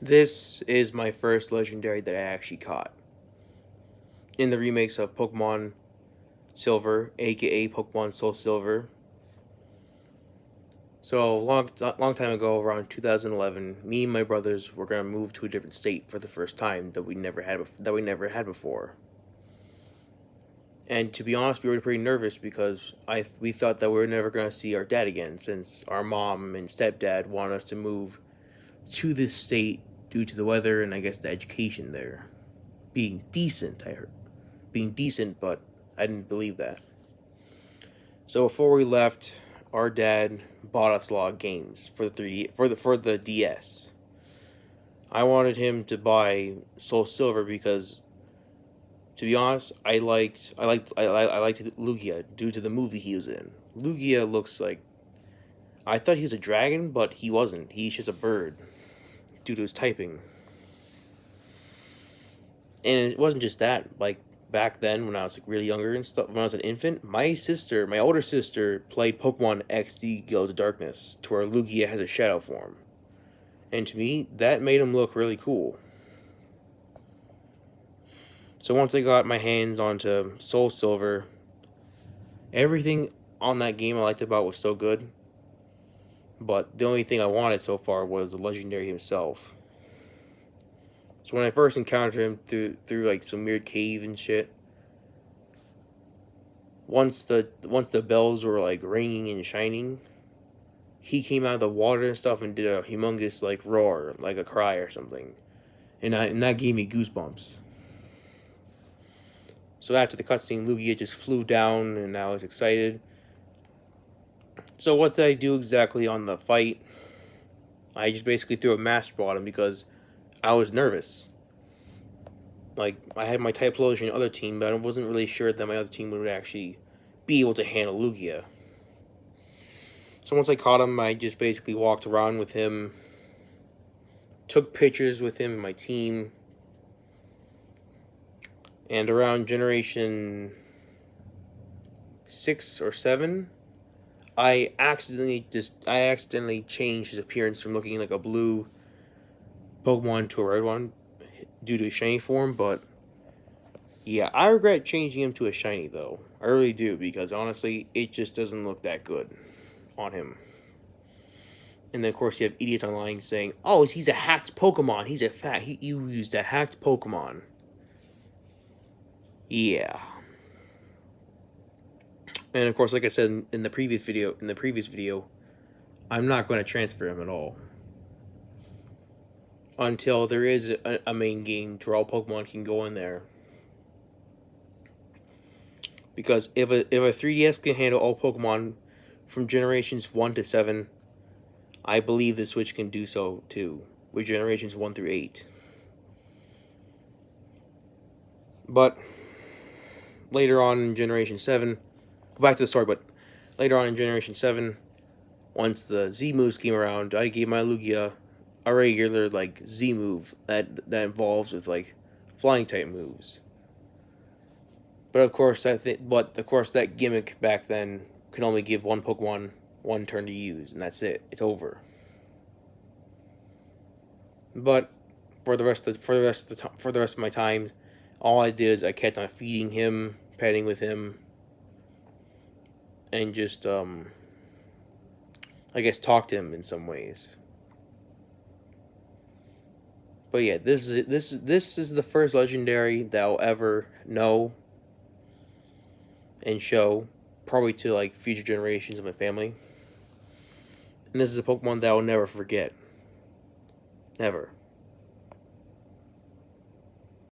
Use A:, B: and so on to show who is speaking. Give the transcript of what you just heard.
A: This is my first legendary that I actually caught in the remakes of Pokemon Silver, aka Pokemon Soul Silver. So long time ago, around 2011, me and my brothers were gonna move to a different state for the first time that we never had before. And to be honest, we were pretty nervous because we thought that we were never gonna see our dad again, since our mom and stepdad wanted us to move to this state due to the weather and I guess the education there being decent. I heard being decent, but I didn't believe that. So before we left, our dad bought us a lot of games for the DS. I wanted him to buy Soul Silver because, to be honest, I liked Lugia due to the movie he was in. Lugia looks like, I thought he was a dragon, but he wasn't. He's just a bird due to his typing. And it wasn't just that. Like back then, when I was like really younger and stuff, when I was an infant, my older sister, played Pokemon XD Gills of Darkness, to where Lugia has a shadow form, and to me, that made him look really cool. So once I got my hands onto Soul Silver, everything on that game I liked about was so good. But the only thing I wanted so far was the legendary himself. So when I first encountered him through like some weird cave and shit, once the bells were like ringing and shining, he came out of the water and stuff and did a humongous like roar, like a cry or something, and that gave me goosebumps. So after the cutscene, Lugia just flew down, and I was excited. So what did I do exactly on the fight? I just basically threw a master ball at him because I was nervous. Like, I had my Typhlosion other team, but I wasn't really sure that my other team would actually be able to handle Lugia. So once I caught him, I just basically walked around with him, took pictures with him and my team, and around generation 6 or 7, I accidentally changed his appearance from looking like a blue Pokemon to a red one due to his shiny form, but yeah, I regret changing him to a shiny though. I really do, because honestly, it just doesn't look that good on him. And then of course you have idiots online saying, "Oh, he's a hacked Pokemon. You used a hacked Pokemon." Yeah. And of course, like I said in the previous video, I'm not going to transfer him at all until there is a main game to where all Pokemon can go in there. Because if a 3DS can handle all Pokemon from generations 1 to 7, I believe the Switch can do so too, with generations 1 through 8. But later on in Generation 7, go back to the story, but later on in Generation 7, once the Z moves came around, I gave my Lugia a regular like Z move that involves with like flying type moves. But of course that gimmick back then could only give one Pokemon one turn to use, and that's it. It's over. But for the rest of my time, all I did is I kept on feeding him, petting with him, and just I guess talk to him in some ways. But yeah, this is the first legendary that I'll ever know and show, probably to like future generations of my family. And this is a Pokemon that I'll never forget. Never.